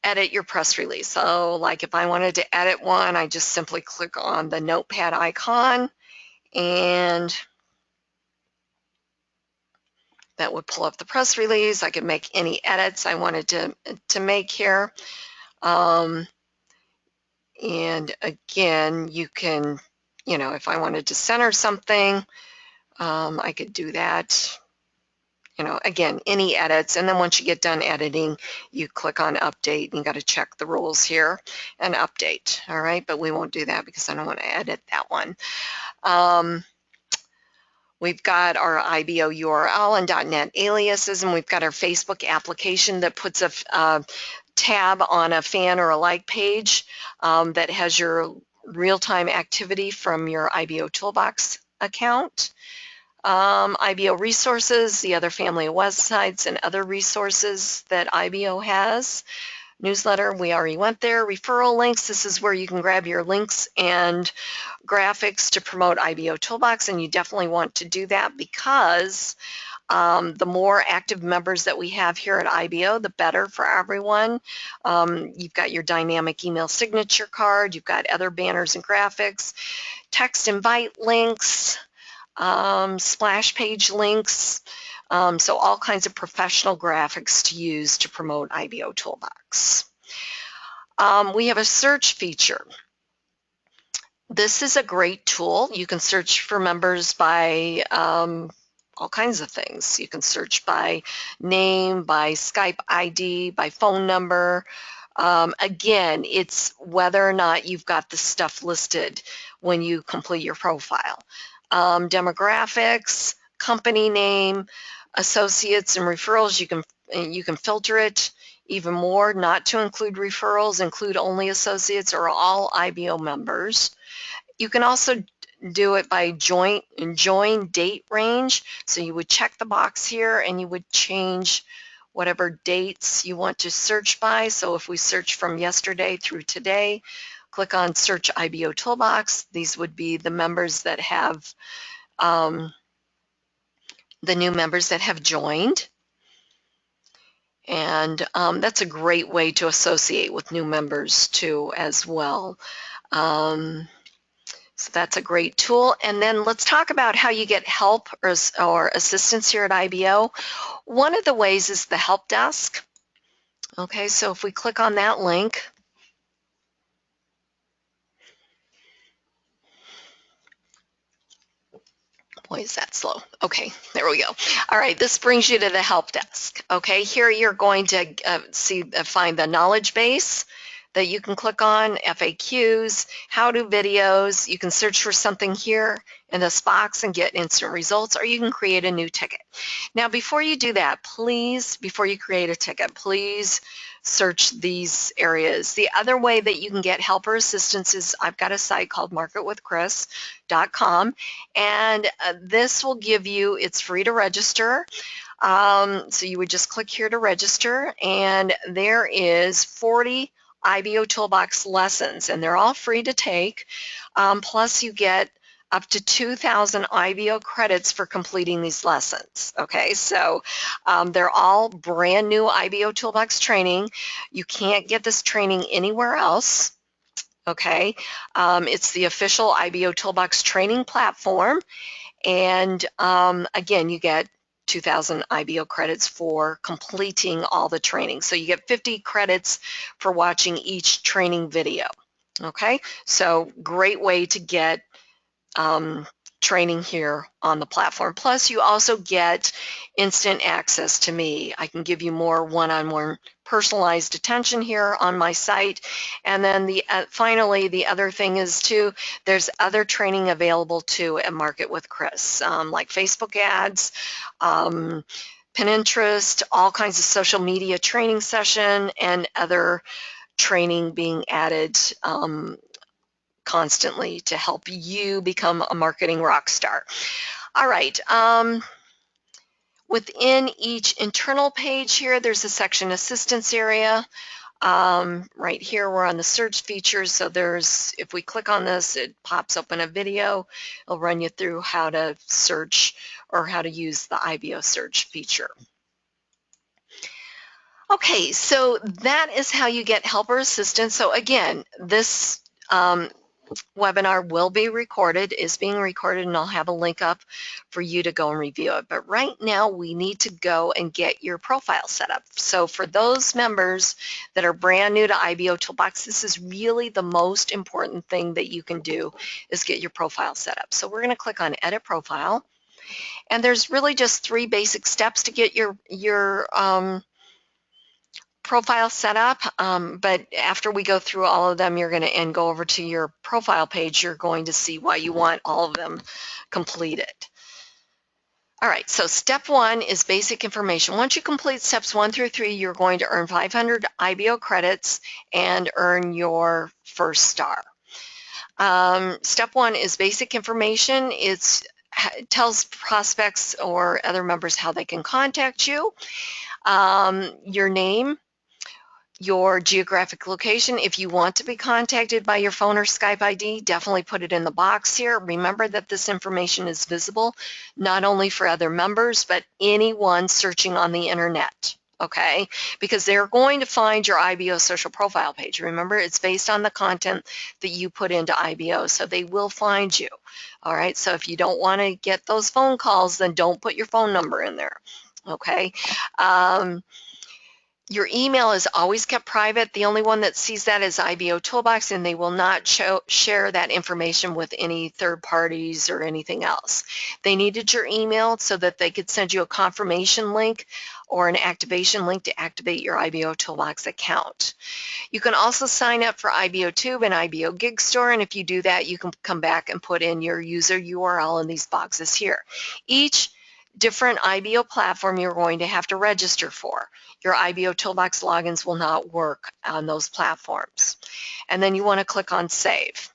edit your press release. So like if I wanted to edit one, I just simply click on the notepad icon and that would pull up the press release. I could make any edits I wanted to make here. And again, you can, you know, if I wanted to center something, I could do that. You know, again, any edits, and then once you get done editing, you click on update, and you got to check the rules here and update, all right? But we won't do that because I don't want to edit that one. We've got our IBO URL and .NET aliases, and we've got our Facebook application that puts a tab on a fan or a like page that has your real-time activity from your IBOtoolbox account. IBO resources, the other family of websites and other resources that IBO has. Newsletter, we already went there. Referral links, this is where you can grab your links and graphics to promote IBOtoolbox, and you definitely want to do that because the more active members that we have here at IBO, the better for everyone. You've got your dynamic email signature card, you've got other banners and graphics, text invite links, splash page links, so all kinds of professional graphics to use to promote IBOtoolbox. We have a search feature. This is a great tool. You can search for members by all kinds of things. You can search by name, by Skype ID, by phone number. Again, it's whether or not you've got the stuff listed when you complete your profile. Demographics, company name, associates and referrals, you can filter it even more, not to include referrals, include only associates or all IBO members. You can also do it by join date range. So you would check the box here and you would change whatever dates you want to search by. So if we search from yesterday through today, click on Search IBO Toolbox. These would be the members that have, the new members that have joined. And that's a great way to associate with new members too as well. So that's a great tool. And then let's talk about how you get help or assistance here at IBO. One of the ways is the help desk. Okay, so if we click on that link, boy, is that slow. Okay, there we go. All right, this brings you to the help desk. Okay, here you're going to find the knowledge base that you can click on, FAQs, how-to videos. You can search for something here in this box and get instant results, or you can create a new ticket. Now, before you do that, please, before you create a ticket, please search these areas. The other way that you can get help or assistance is I've got a site called marketwithkris.com, and this will give you, it's free to register. So you would just click here to register, and there is 40 IBO Toolbox lessons, and they're all free to take. Plus you get up to 2,000 IBO credits for completing these lessons. Okay, so they're all brand new IBO Toolbox training. You can't get this training anywhere else. Okay, it's the official IBO Toolbox training platform, and again, you get 2,000 IBO credits for completing all the training. So you get 50 credits for watching each training video. Okay, so great way to get training here on the platform. Plus, you also get instant access to me. I can give you more one-on-one personalized attention here on my site. And then finally, the other thing is too, there's other training available too at Market with Kris, like Facebook ads, Pinterest, all kinds of social media training session, and other training being added constantly to help you become a marketing rock star. All right. Within each internal page here, there's a section assistance area. Right here, we're on the search features. So if we click on this, it pops open a video. It'll run you through how to search or how to use the IBO search feature. Okay, so that is how you get help or assistance. So again, this webinar will be recorded, is being recorded, and I'll have a link up for you to go and review it. But right now we need to go and get your profile set up. So for those members that are brand new to IBO Toolbox, this is really the most important thing that you can do is get your profile set up. So we're going to click on Edit Profile, and there's really just 3 basic steps to get your profile set up, but after we go through all of them, you're going to go over to your profile page, you're going to see why you want all of them completed. All right, so step 1 is basic information. Once you complete steps 1 through 3, you're going to earn 500 IBO credits and earn your first star. Step 1 is basic information. It tells prospects or other members how they can contact you. Your name, your geographic location. If you want to be contacted by your phone or Skype ID, definitely put it in the box here. Remember that this information is visible not only for other members, but anyone searching on the internet, okay? Because they're going to find your IBO social profile page. Remember, it's based on the content that you put into IBO, so they will find you, all right? So if you don't want to get those phone calls, then don't put your phone number in there, okay? Your email is always kept private. The only one that sees that is IBOtoolbox, and they will not share that information with any third parties or anything else. They needed your email so that they could send you a confirmation link or an activation link to activate your IBOtoolbox account. You can also sign up for IBOTube and IBO Gig Store, and if you do that, you can come back and put in your user URL in these boxes here. Each different IBO platform you're going to have to register for. Your IBOtoolbox logins will not work on those platforms. And then you want to click on Save.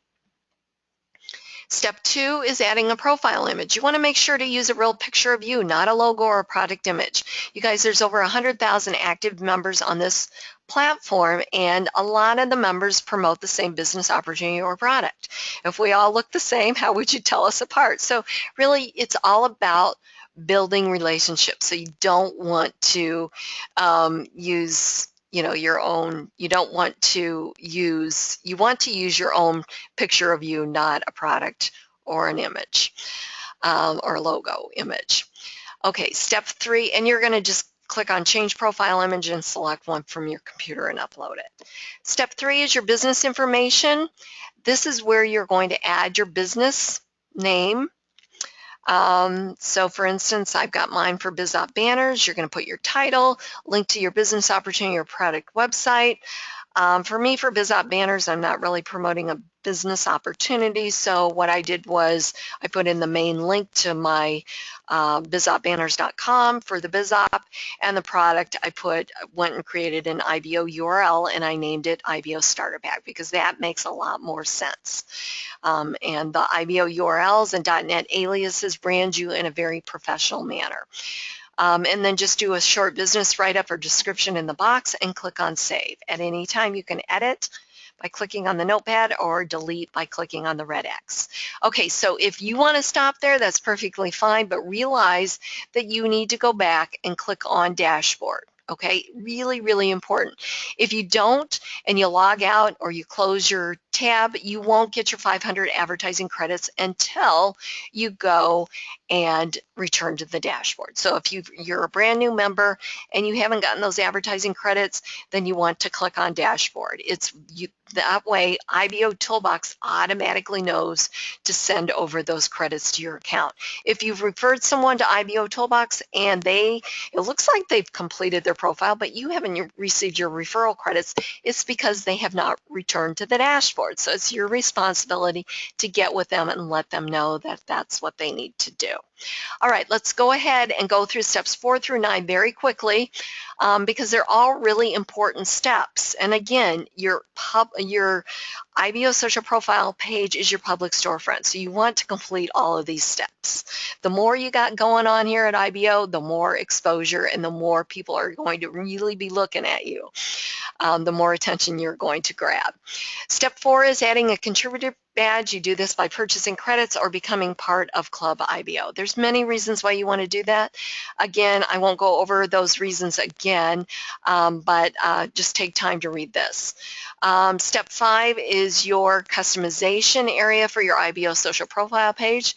Step 2 is adding a profile image. You want to make sure to use a real picture of you, not a logo or a product image. You guys, there's over 100,000 active members on this platform, and a lot of the members promote the same business opportunity or product. If we all look the same, how would you tell us apart? So really, it's all about building relationships. So you don't want to use your own, you want to use your own picture of you, not a product or an image or a logo image. Okay, step 3, and you're going to just click on change profile image and select one from your computer and upload it. Step 3 is your business information. This is where you're going to add your business name. So for instance, I've got mine for BizOp Banners. You're going to put your title, link to your business opportunity or product website. For me, for BizOp Banners, I'm not really promoting a business opportunity, so what I did was I put in the main link to my bizopbanners.com for the BizOp, and the product I went and created an IBO URL, and I named it IBO Starter Pack because that makes a lot more sense. And the IBO URLs and .NET aliases brand you in a very professional manner. And then just do a short business write-up or description in the box and click on Save. At any time, you can edit by clicking on the notepad or delete by clicking on the red X. Okay, so if you want to stop there, that's perfectly fine, but realize that you need to go back and click on Dashboard. Okay, really, really important. If you don't and you log out or you close your tab, you won't get your 500 advertising credits until you go and return to the dashboard. So if you're a brand new member and you haven't gotten those advertising credits, then you want to click on Dashboard. That way, IBOtoolbox automatically knows to send over those credits to your account. If you've referred someone to IBOtoolbox and it looks like they've completed their profile, but you haven't received your referral credits, it's because they have not returned to the dashboard. So it's your responsibility to get with them and let them know that that's what they need to do. All right, let's go ahead and go through steps 4 through 9 very quickly because they're all really important steps. And again, your IBO social profile page is your public storefront, so you want to complete all of these steps. The more you got going on here at IBO, the more exposure and the more people are going to really be looking at you. The more attention you're going to grab. Step 4 is adding a contributor badge. You do this by purchasing credits or becoming part of Club IBO. There's many reasons why you want to do that. Again, I won't go over those reasons again, but just take time to read this. Step 5 is your customization area for your IBO social profile page.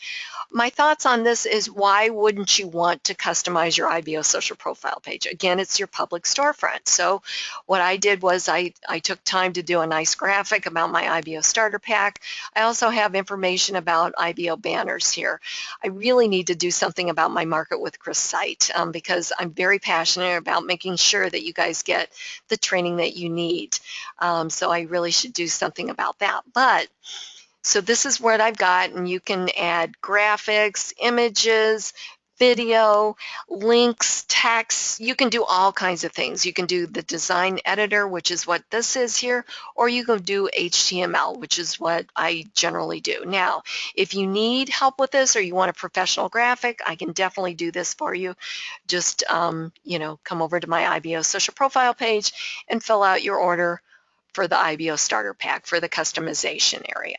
My thoughts on this is, why wouldn't you want to customize your IBO social profile page? Again, it's your public storefront. So what I did was I took time to do a nice graphic about my IBO starter pack. I also have information about IBO banners here. I really need to do something about my Market with Kris site because I'm very passionate about making sure that you guys get the training that you need. So I really should do something about that. So this is what I've got, and you can add graphics, images, video, links, text. You can do all kinds of things. You can do the design editor, which is what this is here, or you can do HTML, which is what I generally do. Now, if you need help with this or you want a professional graphic, I can definitely do this for you. Just, come over to my IBO social profile page and fill out your order for the IBO starter pack for the customization area.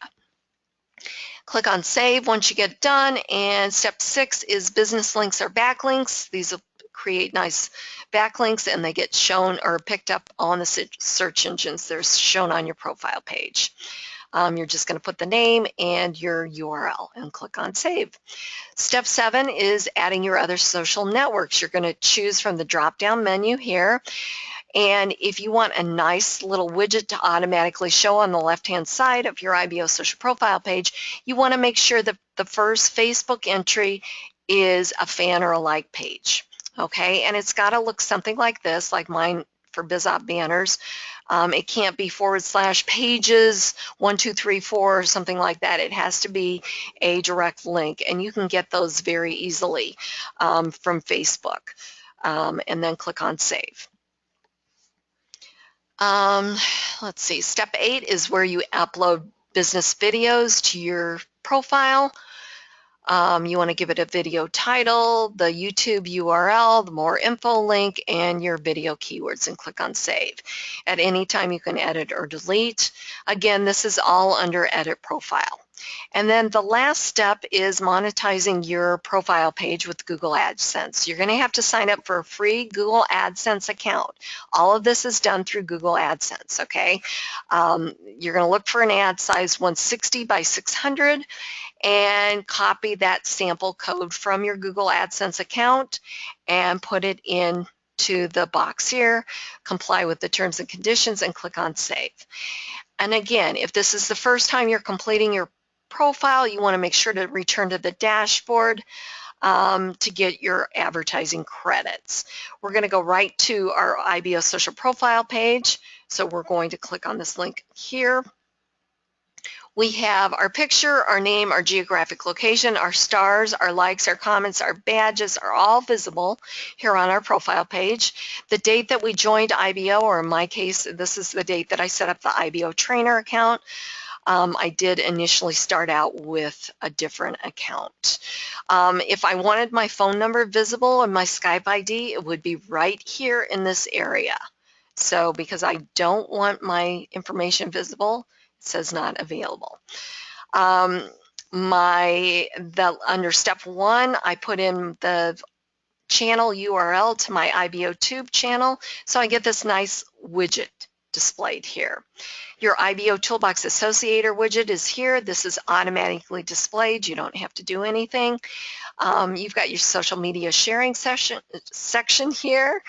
Click on Save once you get done, and step 6 is business links or backlinks. These will create nice backlinks and they get shown or picked up on the search engines. They're shown on your profile page. You're just going to put the name and your URL and click on Save. Step 7 is adding your other social networks. You're going to choose from the drop-down menu here, And if you want a nice little widget to automatically show on the left-hand side of your IBO social profile page, you want to make sure that the first Facebook entry is a fan or a like page. Okay, and it's got to look something like this, like mine for BizOp banners. It can't be /pages 1, 2, 3, 4 or something like that. It has to be a direct link, and you can get those very easily from Facebook. And then click on Save. Let's see, step 8 is where you upload business videos to your profile. You want to give it a video title, the YouTube URL, the more info link, and your video keywords, and click on Save. At any time you can edit or delete. Again, this is all under Edit Profile. And then the last step is monetizing your profile page with Google AdSense. You're going to have to sign up for a free Google AdSense account. All of this is done through Google AdSense, okay? You're going to look for an ad size 160 by 600 and copy that sample code from your Google AdSense account and put it into the box here, comply with the terms and conditions, and click on Save. And again, if this is the first time you're completing your profile, you want to make sure to return to the dashboard to get your advertising credits. We're going to go right to our IBO social profile page. So we're going to click on this link here. We have our picture, our name, our geographic location, our stars, our likes, our comments, our badges are all visible here on our profile page. The date that we joined IBO, or in my case, this is the date that I set up the IBO trainer account. I did initially start out with a different account. If I wanted my phone number visible and my Skype ID, it would be right here in this area. So because I don't want my information visible, it says not available. Under step 1, I put in the channel URL to my IBOTube channel, so I get this nice widget displayed here. Your IBOtoolbox Associator widget is here. This is automatically displayed. You don't have to do anything. You've got your social media sharing section here.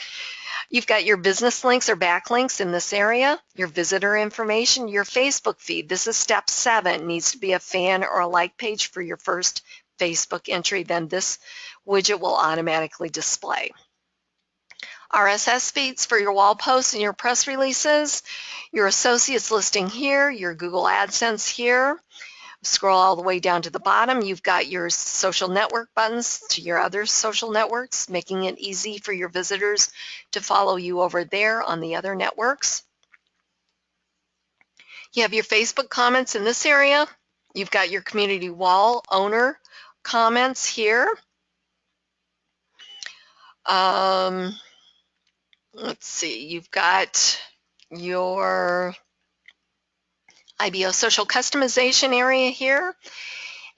You've got your business links or backlinks in this area, your visitor information, your Facebook feed. This is step 7. It needs to be a fan or a like page for your first Facebook entry. Then this widget will automatically display. RSS feeds for your wall posts and your press releases, your associates listing here, your Google AdSense here. Scroll all the way down to the bottom. You've got your social network buttons to your other social networks, making it easy for your visitors to follow you over there on the other networks. You have your Facebook comments in this area. You've got your community wall owner comments here. Let's see, you've got your IBO social customization area here,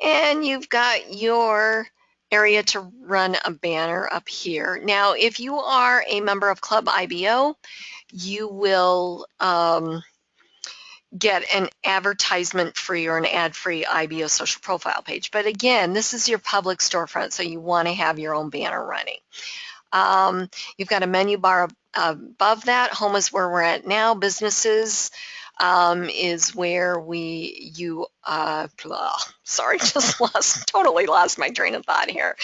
and you've got your area to run a banner up here. Now, if you are a member of Club IBO, you will get an advertisement-free or an ad-free IBO social profile page. But again, this is your public storefront, so you want to have your own banner running. You've got a menu bar above that. Home is where we're at now. Businesses is where sorry, totally lost my train of thought here.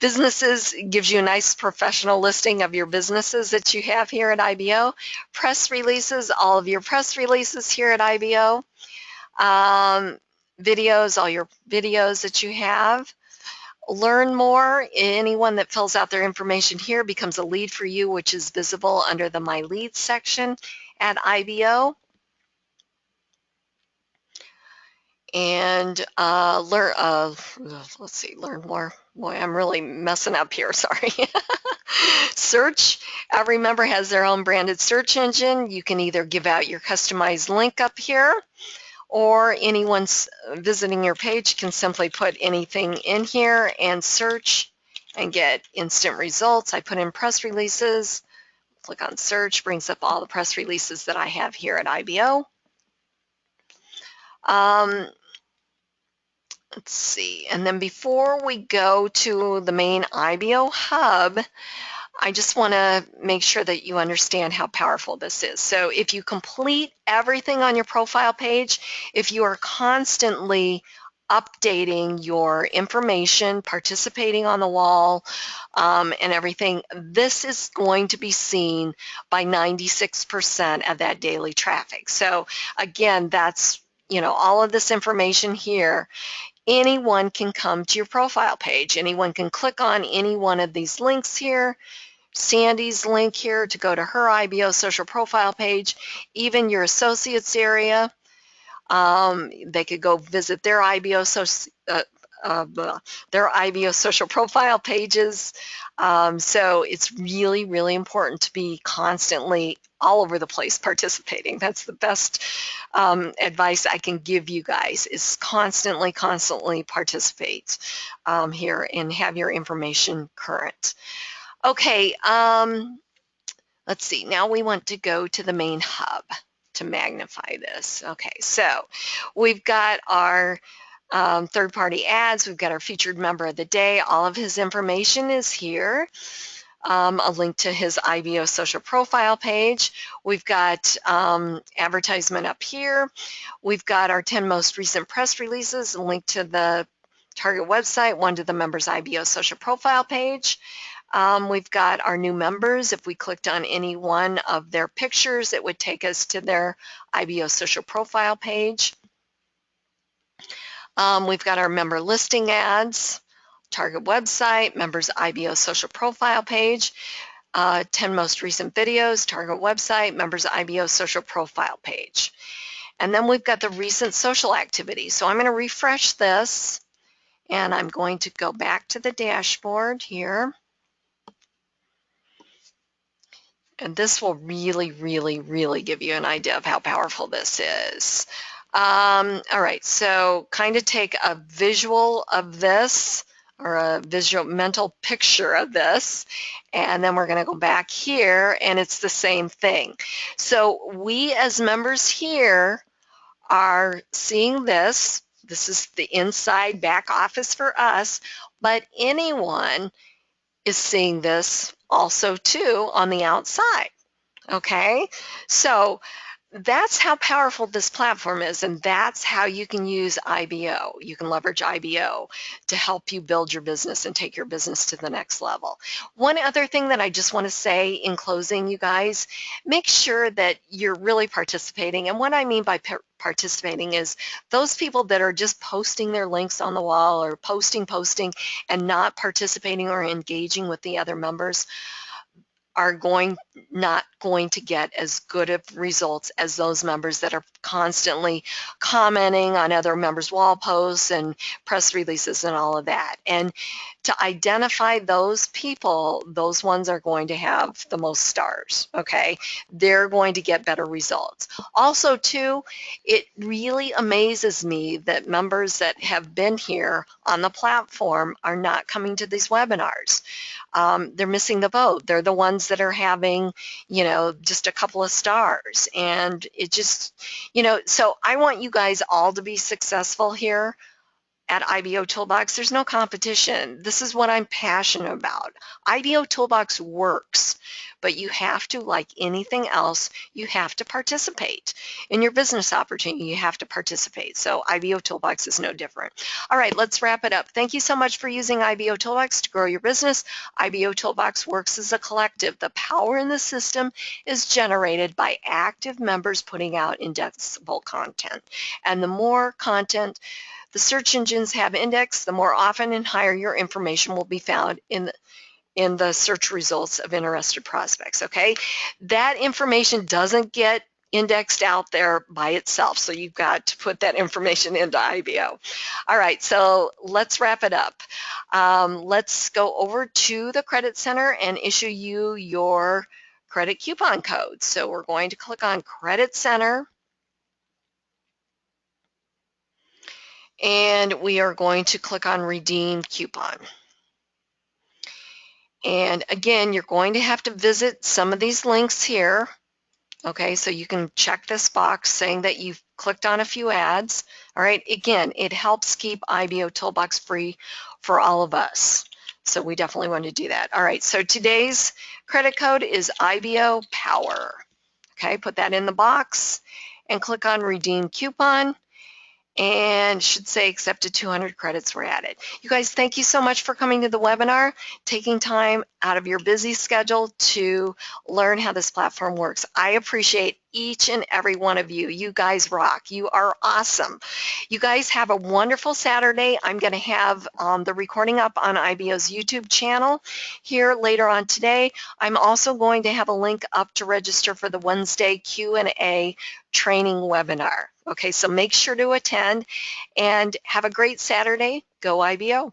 Businesses gives you a nice professional listing of your businesses that you have here at IBO. Press releases, all of your press releases here at IBO. Videos, all your videos that you have. Learn more. Anyone that fills out their information here becomes a lead for you, which is visible under the My Leads section at IBO. And let's see, learn more. Boy, I'm really messing up here, sorry. Search. Every member has their own branded search engine. You can either give out your customized link up here, or anyone visiting your page can simply put anything in here and search and get instant results. I put in press releases, click on search, brings up all the press releases that I have here at IBO. Let's see, and then before we go to the main IBO hub, I just want to make sure that you understand how powerful this is. So if you complete everything on your profile page, if you are constantly updating your information, participating on the wall, and everything, this is going to be seen by 96% of that daily traffic. So again, that's, all of this information here. Anyone can come to your profile page. Anyone can click on any one of these links here. Sandy's link here to go to her IBO social profile page, even your associates area. They could go visit their IBO social profile pages. So it's really, really important to be constantly all over the place participating. That's the best advice I can give you guys, is constantly participate here and have your information current. Okay, let's see. Now we want to go to the main hub to magnify this. Okay, so we've got our third-party ads. We've got our featured member of the day. All of his information is here. A link to his IBO social profile page. We've got advertisement up here. We've got our 10 most recent press releases, a link to the target website, one to the member's IBO social profile page. We've got our new members. If we clicked on any one of their pictures, it would take us to their IBO social profile page. We've got our member listing ads, target website, members IBO social profile page, 10 most recent videos, target website, members IBO social profile page. And then we've got the recent social activity. So I'm going to refresh this, and I'm going to go back to the dashboard here. And this will really, really, really give you an idea of how powerful this is. All right, so kind of take a visual of this, or a visual mental picture of this, and then we're going to go back here, and it's the same thing. So we as members here are seeing this. This is the inside back office for us, but anyone is seeing this also too on the outside. Okay, so that's how powerful this platform is, and that's how you can use IBO. You can leverage IBO to help you build your business and take your business to the next level. One other thing that I just want to say in closing, you guys, make sure that you're really participating. And what I mean by participating is those people that are just posting their links on the wall, or posting, and not participating or engaging with the other members, are not going to get as good of results as those members that are constantly commenting on other members' wall posts and press releases and all of that. And to identify those people, those ones are going to have the most stars, okay? They're going to get better results. Also, too, it really amazes me that members that have been here on the platform are not coming to these webinars. They're missing the boat. They're the ones that are having, just a couple of stars. And it just, so I want you guys all to be successful here at IBOtoolbox. There's no competition. This is what I'm passionate about. IBOtoolbox works, but you have to, like anything else, you have to participate. In your business opportunity, you have to participate. So IBOtoolbox is no different. All right, let's wrap it up. Thank you so much for using IBOtoolbox to grow your business. IBOtoolbox works as a collective. The power in the system is generated by active members putting out indexable content. And the more content the search engines have indexed, the more often and higher your information will be found in the search results of interested prospects, okay? That information doesn't get indexed out there by itself, so you've got to put that information into IBO. All right, so let's wrap it up. Let's go over to the Credit Center and issue you your credit coupon code. So we're going to click on Credit Center, and we are going to click on Redeem Coupon. And again, you're going to have to visit some of these links here. Okay, so you can check this box saying that you've clicked on a few ads. All right, again, it helps keep IBOtoolbox free for all of us. So we definitely want to do that. All right, so today's credit code is IBO Power. Okay, put that in the box and click on Redeem Coupon, and should say accepted 200 credits were added. You guys, thank you so much for coming to the webinar, taking time out of your busy schedule to learn how this platform works. I appreciate each and every one of you. You guys rock. You are awesome. You guys have a wonderful Saturday. I'm going to have the recording up on IBO's YouTube channel here later on today. I'm also going to have a link up to register for the Wednesday Q&A training webinar. Okay, so make sure to attend and have a great Saturday. Go IBO.